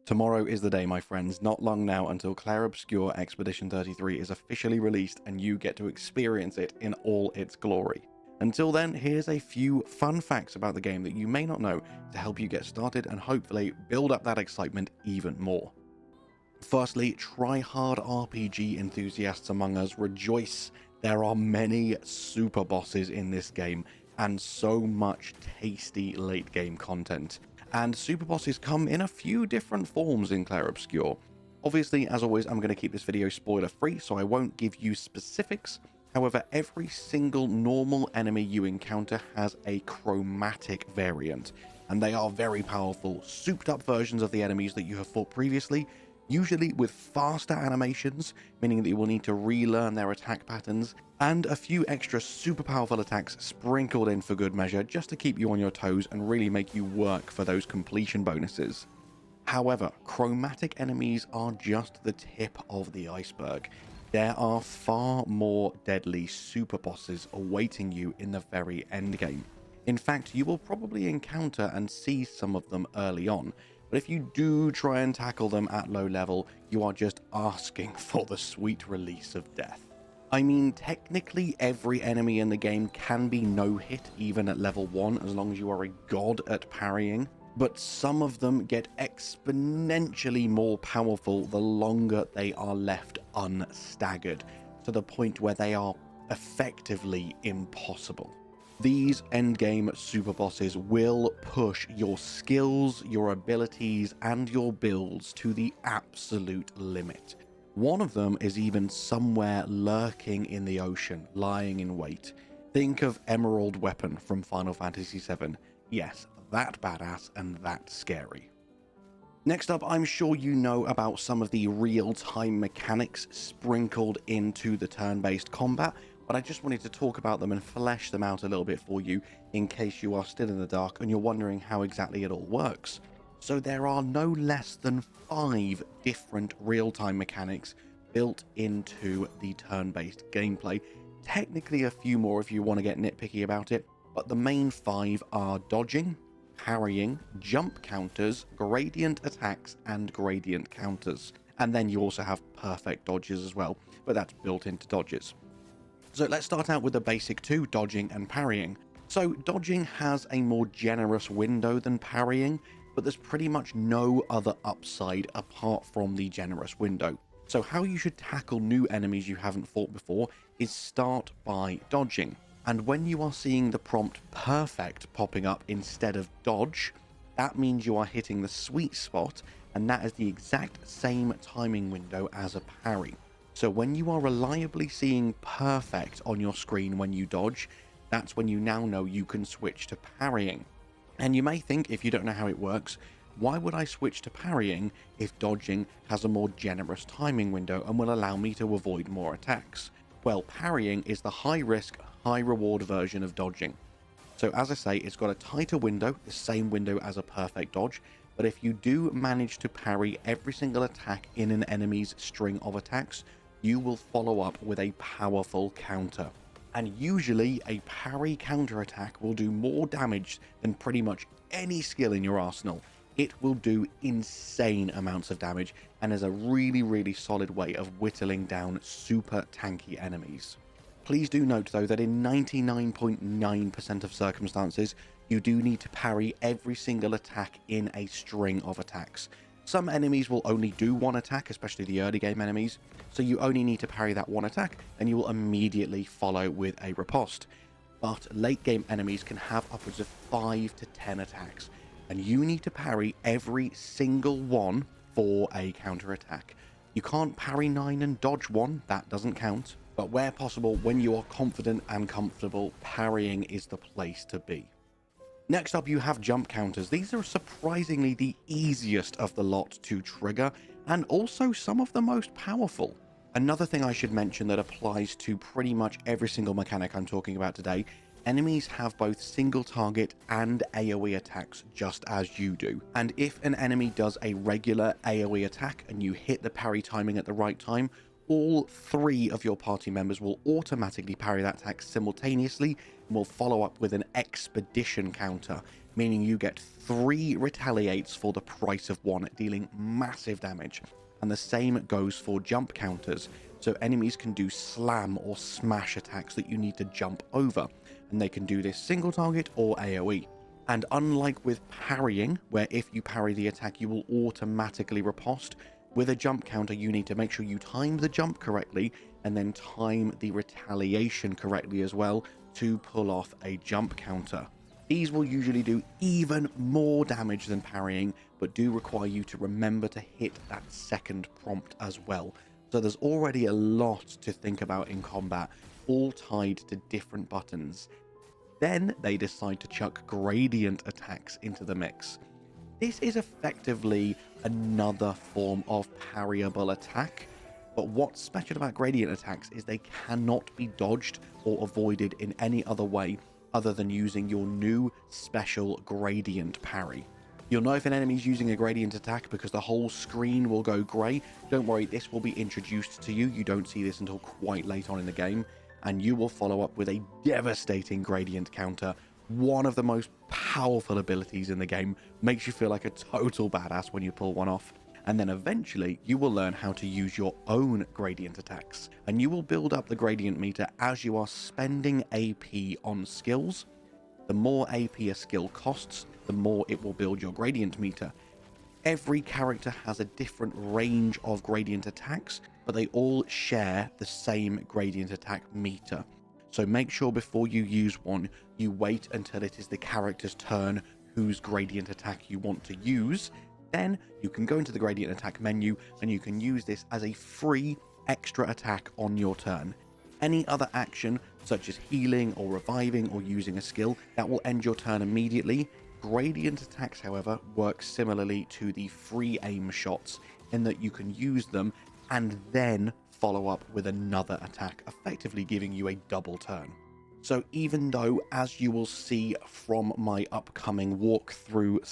Tomorrow is the day, my friends. Not long now until Clair Obscur Expedition 33 is officially released and you get to experience it in all its glory. Until then, here's a few fun facts about the game that you may not know to help you get started and hopefully build up that excitement even more. Firstly, try-hard RPG enthusiasts among us, rejoice. There are many super bosses in this game and so much tasty late game content. And super bosses come in a few different forms in Clair Obscur. Obviously, as always, I'm going to keep this video spoiler free, so I won't give you specifics. However, every single normal enemy you encounter has a chromatic variant, and they are very powerful, souped up versions of the enemies that you have fought previously, usually with faster animations, meaning that you will need to relearn their attack patterns, and a few extra super powerful attacks sprinkled in for good measure just to keep you on your toes and really make you work for those completion bonuses. However, chromatic enemies are just the tip of the iceberg. There are far more deadly super bosses awaiting you in the very end game. In fact, you will probably encounter and see some of them early on, but if you do try and tackle them at low level, you are just asking for the sweet release of death. I mean, technically every enemy in the game can be no-hit even at level 1 as long as you are a god at parrying, but some of them get exponentially more powerful the longer they are left unstaggered, to the point where they are effectively impossible. These endgame super bosses will push your skills, your abilities, and your builds to the absolute limit. One of them is even somewhere lurking in the ocean, lying in wait. Think of Emerald Weapon from Final Fantasy VII. Yes, that badass and that scary. Next up, I'm sure you know about some of the real-time mechanics sprinkled into the turn-based combat, but I just wanted to talk about them and flesh them out a little bit for you in case you are still in the dark and you're wondering how exactly it all works. So there are no less than 5 different real-time mechanics built into the turn-based gameplay. Technically a few more if you want to get nitpicky about it, but the main 5 are dodging, parrying, jump counters, gradient attacks, and gradient counters. And then you also have perfect dodges as well, but that's built into dodges. So let's start out with the basic 2, dodging and parrying. So dodging has a more generous window than parrying, but there's pretty much no other upside apart from the generous window. So how you should tackle new enemies you haven't fought before is start by dodging. And when you are seeing the prompt perfect popping up instead of dodge, that means you are hitting the sweet spot, and that is the exact same timing window as a parry. So when you are reliably seeing perfect on your screen when you dodge, that's when you now know you can switch to parrying. And you may think, if you don't know how it works, why would I switch to parrying if dodging has a more generous timing window and will allow me to avoid more attacks? Well, parrying is the high-risk, high-reward version of dodging. So as I say, it's got a tighter window, the same window as a perfect dodge, but if you do manage to parry every single attack in an enemy's string of attacks, you will follow up with a powerful counter. And usually a parry counter attack will do more damage than pretty much any skill in your arsenal. It will do insane amounts of damage and is a really solid way of whittling down super tanky enemies. Please do note though that in 99.9% of circumstances, you do need to parry every single attack in a string of attacks. Some enemies will only do one attack, especially the early game enemies, so you only need to parry that one attack and you will immediately follow with a riposte. But late game enemies can have upwards of 5 to 10 attacks, and you need to parry every single one for a counter attack. You can't parry 9 and dodge 1, that doesn't count, but where possible, when you are confident and comfortable, parrying is the place to be. Next up, you have jump counters. These are surprisingly the easiest of the lot to trigger, and also some of the most powerful. Another thing I should mention that applies to pretty much every single mechanic I'm talking about today, enemies have both single target and AoE attacks just as you do. And if an enemy does a regular AoE attack and you hit the parry timing at the right time, all 3 of your party members will automatically parry that attack simultaneously and will follow up with an expedition counter. meaning you get 3 retaliates for the price of 1, dealing massive damage. And the same goes for jump counters, so enemies can do slam or smash attacks that you need to jump over, and they can do this single target or AoE. And unlike with parrying, where if you parry the attack you will automatically riposte, with a jump counter you need to make sure you time the jump correctly and then time the retaliation correctly as well to pull off a jump counter. These will usually do even more damage than parrying, but do require you to remember to hit that second prompt as well. So there's already a lot to think about in combat, all tied to different buttons. Then they decide to chuck gradient attacks into the mix. This is effectively another form of parryable attack, but what's special about gradient attacks is they cannot be dodged or avoided in any other way other than using your new special gradient parry. You'll know if an enemy is using a gradient attack because the whole screen will go grey. Don't worry, this will be introduced to you. You don't see this until quite late on in the game, and you will follow up with a devastating gradient counter. One of the most powerful abilities in the game, makes you feel like a total badass when you pull one off. And then eventually you will learn how to use your own gradient attacks, and you will build up the gradient meter as you are spending AP on skills. The more AP a skill costs, the more it will build your gradient meter. Every character has a different range of gradient attacks, but they all share the same gradient attack meter. So make sure before you use one, you wait until it is the character's turn whose gradient attack you want to use. Then you can go into the gradient attack menu and you can use this as a free extra attack on your turn. Any other action, such as healing or reviving or using a skill, that will end your turn immediately. Gradient attacks, however, work similarly to the free aim shots in that you can use them and then follow up with another attack, effectively giving you a double turn. So even though, as you will see from my upcoming walkthrough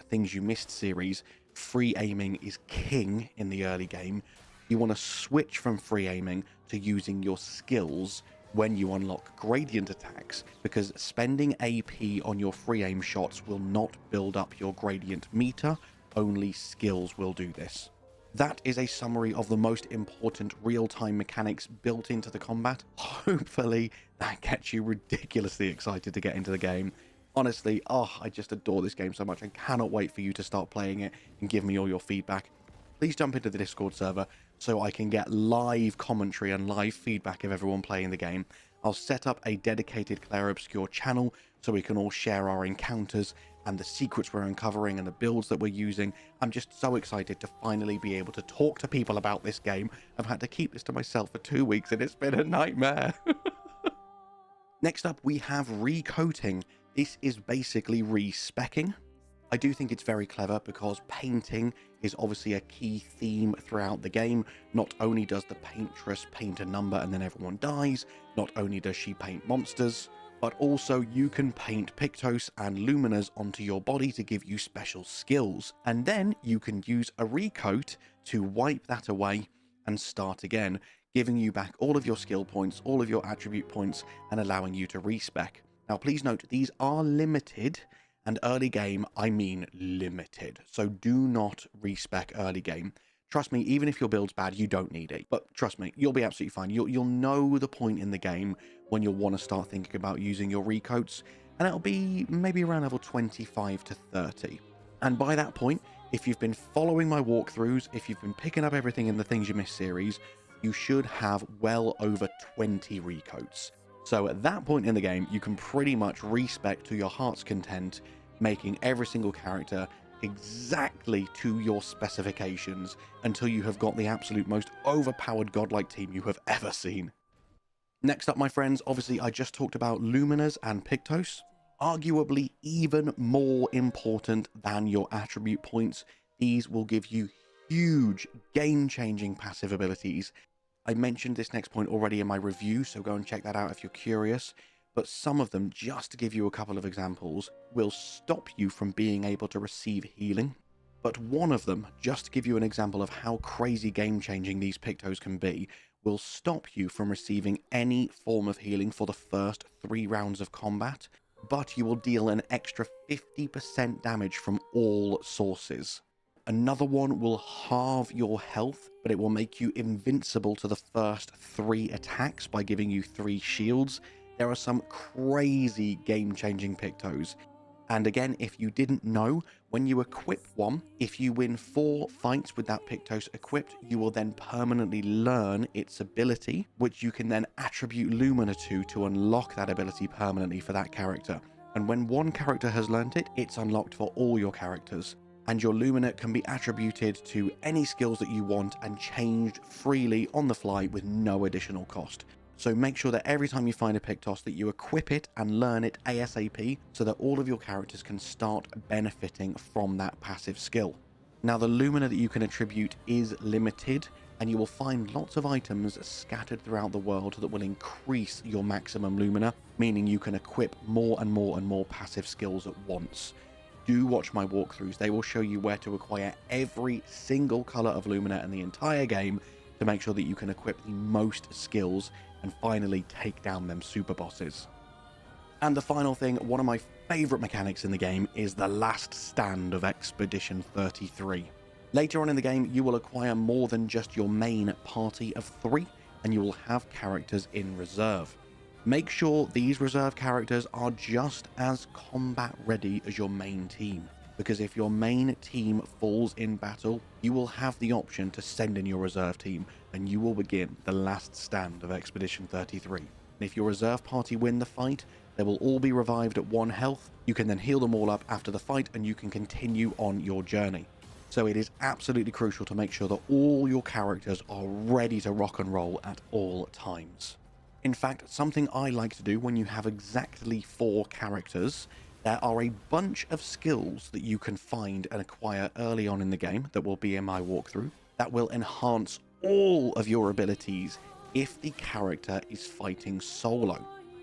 / things you missed series, free aiming is king in the early game, you want to switch from free aiming to using your skills when you unlock gradient attacks, because spending AP on your free aim shots will not build up your gradient meter, only skills will do this. That is a summary of the most important real-time mechanics built into the combat. Hopefully that gets you ridiculously excited to get into the game. Honestly, I just adore this game so much. I cannot wait for you to start playing it and give me all your feedback. Please jump into the Discord server so I can get live commentary and live feedback of everyone playing the game. I'll set up a dedicated Clair Obscur channel so we can all share our encounters and the secrets we're uncovering and the builds that we're using. I'm just so excited to finally be able to talk to people about this game. I've had to keep this to myself for 2 weeks and it's been a nightmare. Next up, we have recoating. This is basically respecking. I do think it's very clever because painting is obviously a key theme throughout the game. Not only does the paintress paint a number and then everyone dies, not only does she paint monsters, but also you can paint Pictos and Luminas onto your body to give you special skills. And then you can use a recoat to wipe that away and start again, giving you back all of your skill points, all of your attribute points, and allowing you to respec. Now please note, these are limited, and early game, I mean limited. So do not respec early game. Trust me, even if your build's bad, you don't need it. But trust me, you'll be absolutely fine. You'll know the point in the game when you'll want to start thinking about using your recoats, and it'll be maybe around level 25 to 30. And by that point, if you've been following my walkthroughs, if you've been picking up everything in the Things You Missed series, you should have well over 20 recoats. So at that point in the game, you can pretty much respec to your heart's content, making every single character exactly to your specifications until you have got the absolute most overpowered godlike team you have ever seen. Next up, my friends, obviously I just talked about Luminas and Pictos. Arguably even more important than your attribute points, these will give you huge game-changing passive abilities. I mentioned this next point already in my review, so go and check that out if you're curious. But some of them, just to give you a couple of examples, will stop you from being able to receive healing. But one of them, just to give you an example of how crazy game-changing these Pictos can be, will stop you from receiving any form of healing for the first 3 rounds of combat. but you will deal an extra 50% damage from all sources. Another one will halve your health, but it will make you invincible to the first 3 attacks by giving you 3 shields. There are some crazy game-changing Pictos. And again, if you didn't know, when you equip one, if you win 4 fights with that Pictos equipped, you will then permanently learn its ability, which you can then attribute Lumina to unlock that ability permanently for that character. And when one character has learnt it, it's unlocked for all your characters. And your Lumina can be attributed to any skills that you want and changed freely on the fly with no additional cost. So make sure that every time you find a Pictos that you equip it and learn it ASAP so that all of your characters can start benefiting from that passive skill. Now the Lumina that you can attribute is limited, and you will find lots of items scattered throughout the world that will increase your maximum Lumina, meaning you can equip more and more and more passive skills at once. Do watch my walkthroughs, they will show you where to acquire every single colour of Lumina in the entire game to make sure that you can equip the most skills and finally take down them super bosses. And the final thing, one of my favourite mechanics in the game is the last stand of Expedition 33. Later on in the game, you will acquire more than just your main party of 3, and you will have characters in reserve. Make sure these reserve characters are just as combat ready as your main team, because if your main team falls in battle, you will have the option to send in your reserve team, and you will begin the last stand of Expedition 33. And if your reserve party win the fight, they will all be revived at 1 health. You can then heal them all up after the fight, and you can continue on your journey. So it is absolutely crucial to make sure that all your characters are ready to rock and roll at all times. In fact, something I like to do when you have exactly 4 characters, there are a bunch of skills that you can find and acquire early on in the game that will be in my walkthrough that will enhance all of your abilities if the character is fighting solo.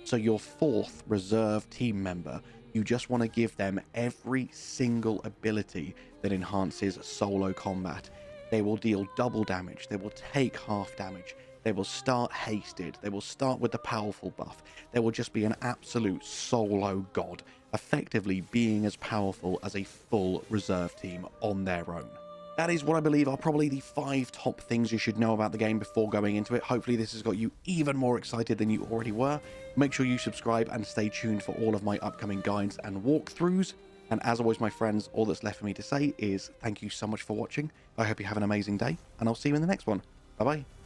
So your 4th reserve team member, you just want to give them every single ability that enhances solo combat. They will deal double damage, they will take half damage, they will start hasted, they will start with the powerful buff, they will just be an absolute solo god, effectively being as powerful as a full reserve team on their own. That is what I believe are probably the 5 top things you should know about the game before going into it. Hopefully this has got you even more excited than you already were. Make sure you subscribe and stay tuned for all of my upcoming guides and walkthroughs. And as always, my friends, all that's left for me to say is thank you so much for watching. I hope you have an amazing day, and I'll see you in the next one. Bye-bye.